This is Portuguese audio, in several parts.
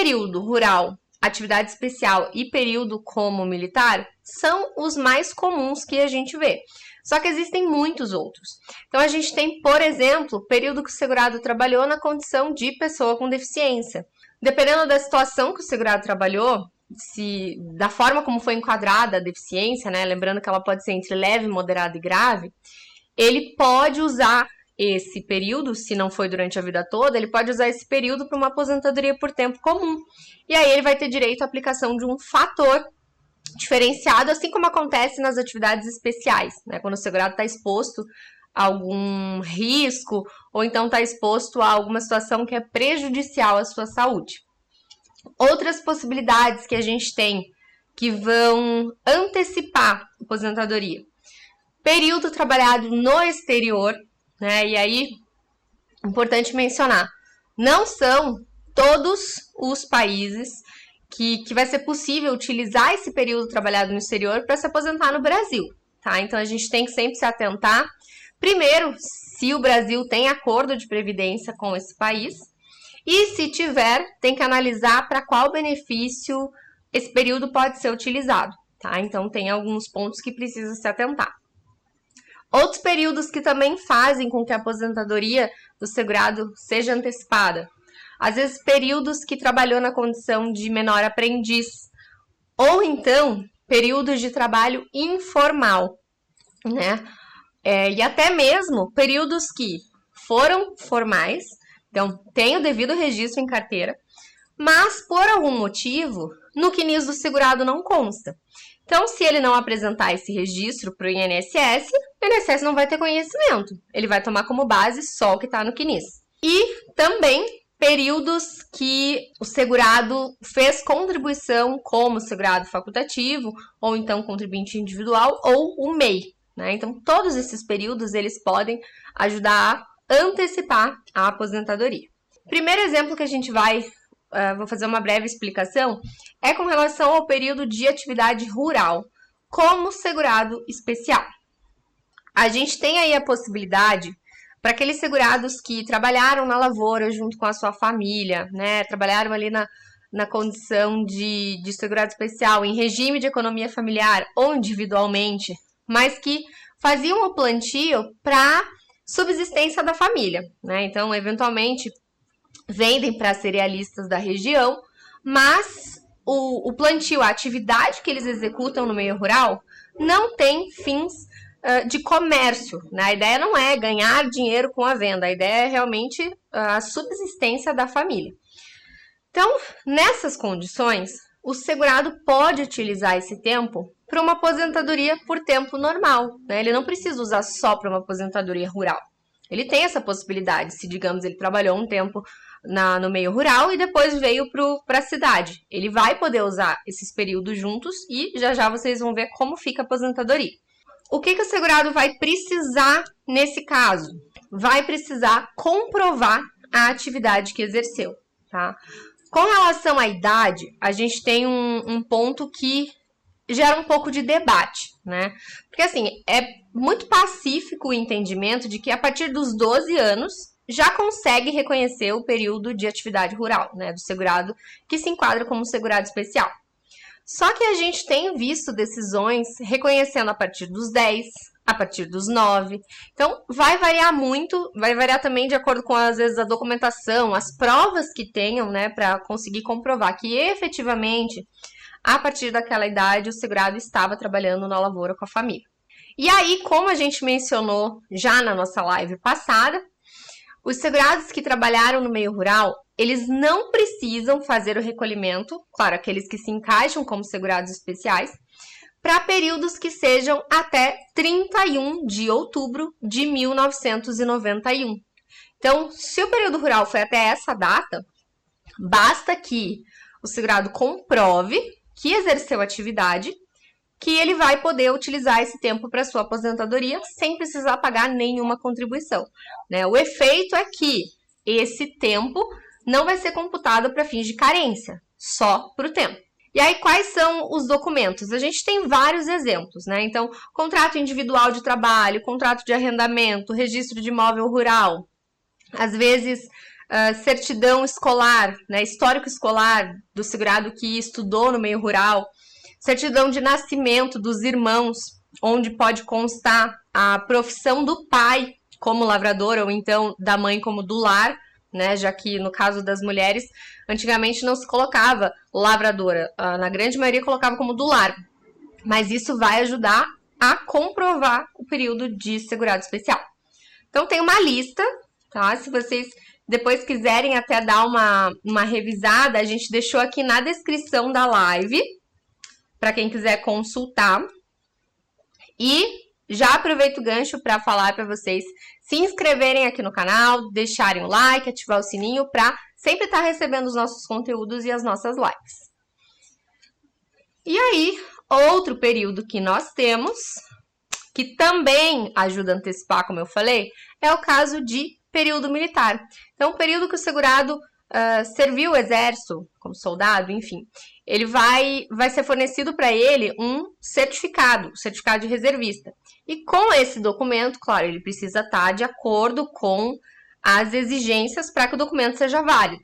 período rural, atividade especial e período como militar são os mais comuns que a gente vê. Só que existem muitos outros. Então, a gente tem, por exemplo, o período que o segurado trabalhou na condição de pessoa com deficiência. Dependendo da situação que o segurado trabalhou, da forma como foi enquadrada a deficiência, né? Lembrando que ela pode ser entre leve, moderada e grave, ele pode usar esse período, se não foi durante a vida toda, ele pode usar esse período para uma aposentadoria por tempo comum. E aí ele vai ter direito à aplicação de um fator diferenciado, assim como acontece nas atividades especiais, né? Quando o segurado está exposto a algum risco ou então está exposto a alguma situação que é prejudicial à sua saúde. Outras possibilidades que a gente tem que vão antecipar a aposentadoria. Período trabalhado no exterior, né? E aí, importante mencionar, não são todos os países que vai ser possível utilizar esse período trabalhado no exterior para se aposentar no Brasil, tá? Então, a gente tem que sempre se atentar, primeiro, se o Brasil tem acordo de previdência com esse país, e se tiver, tem que analisar para qual benefício esse período pode ser utilizado, tá? Então, tem alguns pontos que precisa se atentar. Outros períodos que também fazem com que a aposentadoria do segurado seja antecipada. Às vezes, períodos que trabalhou na condição de menor aprendiz. Ou então, períodos de trabalho informal, né? E até mesmo períodos que foram formais, então tem o devido registro em carteira, mas por algum motivo, no CNIS do segurado não consta. Então, se ele não apresentar esse registro para o INSS, o INSS não vai ter conhecimento. Ele vai tomar como base só o que está no CNIS. E também períodos que o segurado fez contribuição como segurado facultativo, ou então contribuinte individual, ou o MEI, né? Então, todos esses períodos, eles podem ajudar a antecipar a aposentadoria. Primeiro exemplo que a gente vou fazer uma breve explicação, é com relação ao período de atividade rural, como segurado especial. A gente tem aí a possibilidade, para aqueles segurados que trabalharam na lavoura junto com a sua família, né, trabalharam ali na condição de segurado especial, em regime de economia familiar ou individualmente, mas que faziam o plantio para subsistência da família, né? Então, eventualmente, vendem para cerealistas da região, mas o plantio, a atividade que eles executam no meio rural, não tem fins de comércio, né? A ideia não é ganhar dinheiro com a venda, a ideia é realmente a subsistência da família. Então, nessas condições, o segurado pode utilizar esse tempo para uma aposentadoria por tempo normal, né? Ele não precisa usar só para uma aposentadoria rural. Ele tem essa possibilidade, se, digamos, ele trabalhou um tempo no meio rural e depois veio para a cidade. Ele vai poder usar esses períodos juntos e já vocês vão ver como fica a aposentadoria. O que o segurado vai precisar nesse caso? Vai precisar comprovar a atividade que exerceu, tá? Com relação à idade, a gente tem um ponto que gera um pouco de debate, né? Porque, assim, é muito pacífico o entendimento de que a partir dos 12 anos já consegue reconhecer o período de atividade rural, né, do segurado que se enquadra como segurado especial. Só que a gente tem visto decisões reconhecendo a partir dos 10, a partir dos 9. Então, vai variar muito, vai variar também de acordo com, às vezes, a documentação, as provas que tenham, né, para conseguir comprovar que efetivamente, a partir daquela idade, o segurado estava trabalhando na lavoura com a família. E aí, como a gente mencionou já na nossa live passada, os segurados que trabalharam no meio rural, eles não precisam fazer o recolhimento, claro, aqueles que se encaixam como segurados especiais, para períodos que sejam até 31 de outubro de 1991. Então, se o período rural foi até essa data, basta que o segurado comprove que exerceu atividade, que ele vai poder utilizar esse tempo para sua aposentadoria sem precisar pagar nenhuma contribuição, né? O efeito é que esse tempo não vai ser computado para fins de carência, só para o tempo. E aí, quais são os documentos? A gente tem vários exemplos, né? Então, contrato individual de trabalho, contrato de arrendamento, registro de imóvel rural. Às vezes, certidão escolar, né, histórico escolar do segurado que estudou no meio rural, certidão de nascimento dos irmãos, onde pode constar a profissão do pai como lavrador ou então da mãe como do lar, né, já que no caso das mulheres, antigamente não se colocava lavradora, na grande maioria colocava como do lar, mas isso vai ajudar a comprovar o período de segurado especial. Então tem uma lista, tá? Se vocês depois quiserem até dar uma revisada, a gente deixou aqui na descrição da live, para quem quiser consultar. E já aproveito o gancho para falar para vocês se inscreverem aqui no canal, deixarem o like, ativar o sininho para sempre estar recebendo os nossos conteúdos e as nossas lives. E aí, outro período que nós temos, que também ajuda a antecipar, como eu falei, é o caso de período militar. Então, o período que o segurado serviu o exército, como soldado, enfim, ele vai ser fornecido para ele um certificado de reservista. E com esse documento, claro, ele precisa estar de acordo com as exigências para que o documento seja válido.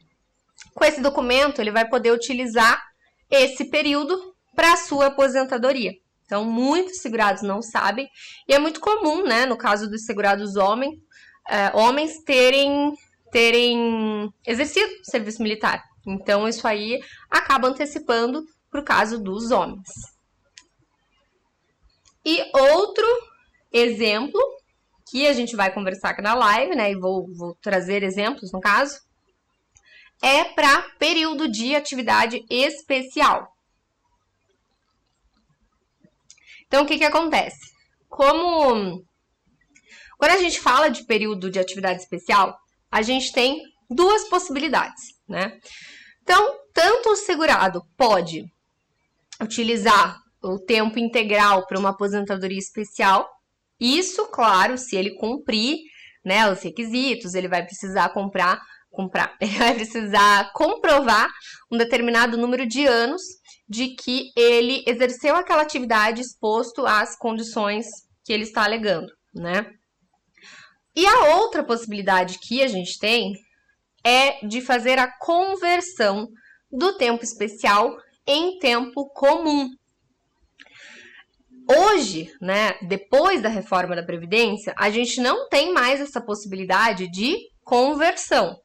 Com esse documento, ele vai poder utilizar esse período para a sua aposentadoria. Então, muitos segurados não sabem, e é muito comum, né, no caso dos segurados homens terem exercido serviço militar. Então, isso aí acaba antecipando para o caso dos homens. E outro exemplo que a gente vai conversar aqui na live, né, e vou trazer exemplos no caso, é para período de atividade especial. Então, o que acontece? Quando a gente fala de período de atividade especial, a gente tem duas possibilidades, né? Então, tanto o segurado pode utilizar o tempo integral para uma aposentadoria especial, isso, claro, se ele cumprir, né, os requisitos, ele vai precisar ele vai precisar comprovar um determinado número de anos de que ele exerceu aquela atividade exposto às condições que ele está alegando, né? E a outra possibilidade que a gente tem é de fazer a conversão do tempo especial em tempo comum. Hoje, né, depois da reforma da Previdência, a gente não tem mais essa possibilidade de conversão.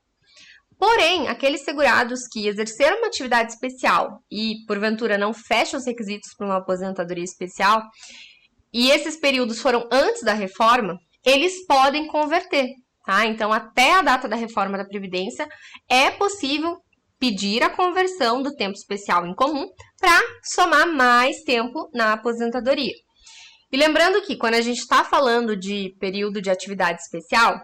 Porém, aqueles segurados que exerceram uma atividade especial e, porventura, não fecham os requisitos para uma aposentadoria especial, e esses períodos foram antes da reforma, eles podem converter, tá? Então, até a data da reforma da Previdência, é possível pedir a conversão do tempo especial em comum para somar mais tempo na aposentadoria. E lembrando que, quando a gente está falando de período de atividade especial,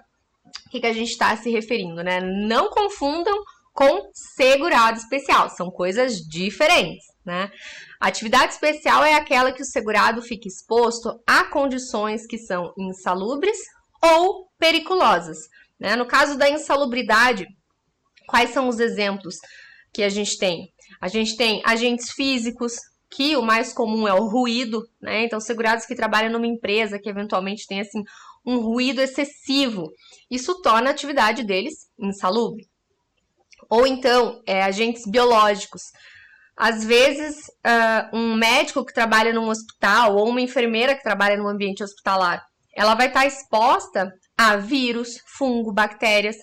o que a gente está se referindo, né? Não confundam com segurado especial, são coisas diferentes, né? A atividade especial é aquela que o segurado fica exposto a condições que são insalubres ou periculosas, né? No caso da insalubridade, quais são os exemplos que a gente tem? A gente tem agentes físicos, que o mais comum é o ruído, né? Então, segurados que trabalham numa empresa que eventualmente tem, assim, um ruído excessivo, isso torna a atividade deles insalubre. Ou então, agentes biológicos. Às vezes, um médico que trabalha num hospital ou uma enfermeira que trabalha num ambiente hospitalar, ela vai estar exposta a vírus, fungo, bactérias,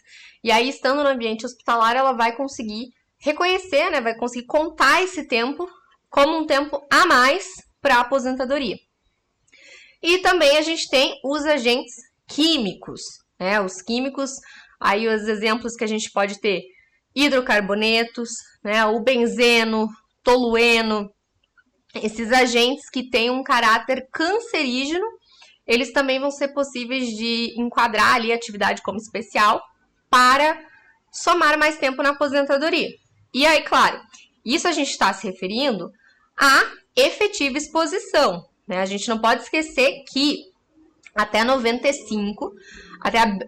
e aí, estando no ambiente hospitalar, ela vai conseguir reconhecer, né, vai conseguir contar esse tempo como um tempo a mais para a aposentadoria. E também a gente tem os agentes químicos, né? Os químicos, aí os exemplos que a gente pode ter, hidrocarbonetos, né? O benzeno, tolueno, esses agentes que têm um caráter cancerígeno, eles também vão ser possíveis de enquadrar ali a atividade como especial para somar mais tempo na aposentadoria. E aí, claro, isso a gente está se referindo à efetiva exposição, né? A gente não pode esquecer que até 95,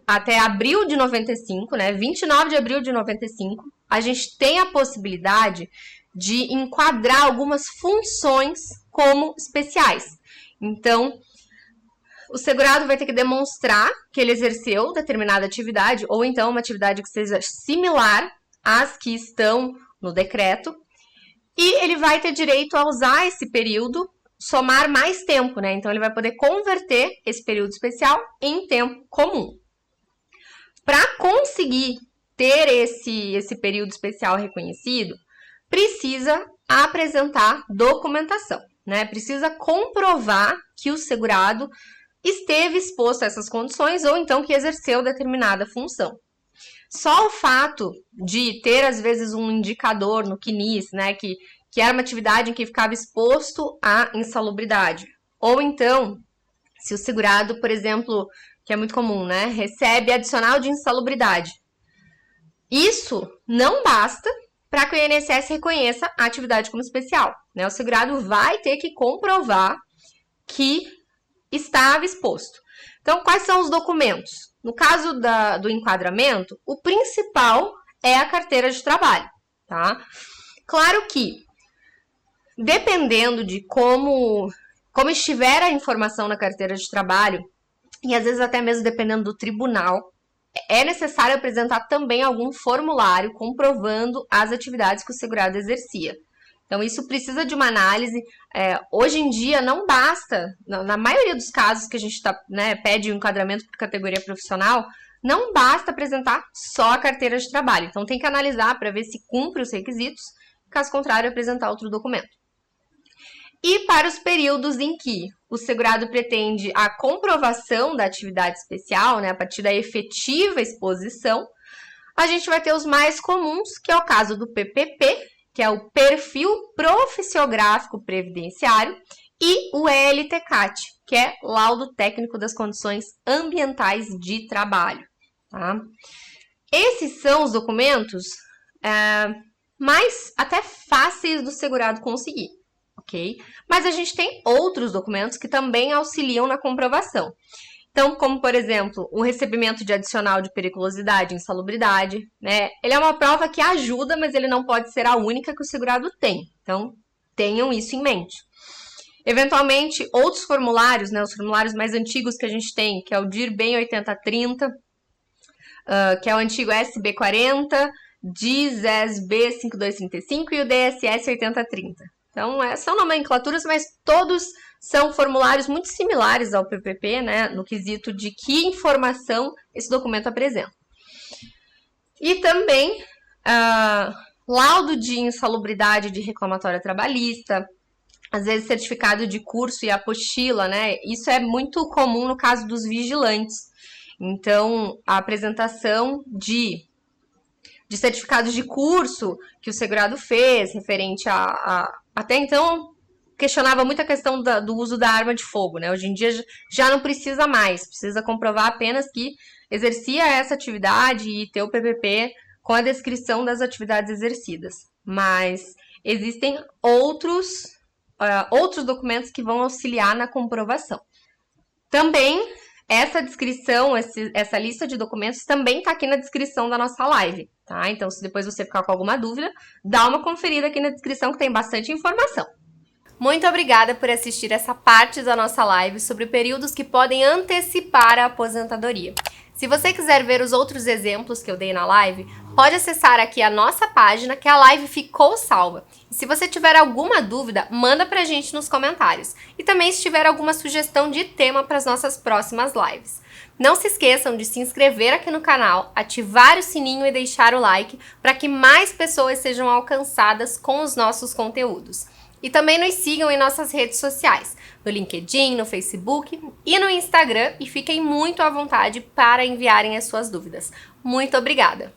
até abril de 95, né? 29 de abril de 95, a gente tem a possibilidade de enquadrar algumas funções como especiais. Então, o segurado vai ter que demonstrar que ele exerceu determinada atividade, ou então uma atividade que seja similar às que estão no decreto, e ele vai ter direito a usar esse período, somar mais tempo, né? Então, ele vai poder converter esse período especial em tempo comum. Para conseguir ter esse período especial reconhecido, precisa apresentar documentação, né? Precisa comprovar que o segurado esteve exposto a essas condições ou então que exerceu determinada função. Só o fato de ter, às vezes, um indicador no CNIS, né, que era uma atividade em que ficava exposto à insalubridade, ou então, se o segurado, por exemplo, que é muito comum, né, recebe adicional de insalubridade, isso não basta para que o INSS reconheça a atividade como especial, né? O segurado vai ter que comprovar que estava exposto. Então, quais são os documentos? No caso do enquadramento, o principal é a carteira de trabalho, tá? Claro que, dependendo de como estiver a informação na carteira de trabalho, e às vezes até mesmo dependendo do tribunal, é necessário apresentar também algum formulário comprovando as atividades que o segurado exercia. Então, isso precisa de uma análise. Hoje em dia, não basta, na maioria dos casos que a gente pede um enquadramento por categoria profissional, não basta apresentar só a carteira de trabalho. Então, tem que analisar para ver se cumpre os requisitos, caso contrário, apresentar outro documento. E para os períodos em que o segurado pretende a comprovação da atividade especial, né, a partir da efetiva exposição, a gente vai ter os mais comuns, que é o caso do PPP, que é o Perfil Profissiográfico Previdenciário, e o ELTCAT, que é Laudo Técnico das Condições Ambientais de Trabalho. Tá? Esses são os documentos mais até fáceis do segurado conseguir. Okay? Mas a gente tem outros documentos que também auxiliam na comprovação. Então, como, por exemplo, o recebimento de adicional de periculosidade e insalubridade, né? Ele é uma prova que ajuda, mas ele não pode ser a única que o segurado tem. Então, tenham isso em mente. Eventualmente, outros formulários, né? Os formulários mais antigos que a gente tem, que é o DIR-BEM 8030, que é o antigo SB40, DIS-ESB 5235 e o DSS 8030. Então, são nomenclaturas, mas todos são formulários muito similares ao PPP, né, no quesito de que informação esse documento apresenta. E também, laudo de insalubridade de reclamatória trabalhista, às vezes certificado de curso e apostila, né, isso é muito comum no caso dos vigilantes. Então, a apresentação de certificados de curso que o segurado fez, referente até então, questionava muito a questão do uso da arma de fogo, né? Hoje em dia já não precisa mais, precisa comprovar apenas que exercia essa atividade e ter o PPP com a descrição das atividades exercidas. Mas existem outros documentos que vão auxiliar na comprovação. Também, essa descrição, essa lista de documentos também está aqui na descrição da nossa live, tá? Então, se depois você ficar com alguma dúvida, dá uma conferida aqui na descrição que tem bastante informação. Muito obrigada por assistir essa parte da nossa live sobre períodos que podem antecipar a aposentadoria. Se você quiser ver os outros exemplos que eu dei na live, pode acessar aqui a nossa página que a live ficou salva. E se você tiver alguma dúvida, manda pra gente nos comentários. E também se tiver alguma sugestão de tema para as nossas próximas lives. Não se esqueçam de se inscrever aqui no canal, ativar o sininho e deixar o like para que mais pessoas sejam alcançadas com os nossos conteúdos. E também nos sigam em nossas redes sociais, no LinkedIn, no Facebook e no Instagram, e fiquem muito à vontade para enviarem as suas dúvidas. Muito obrigada!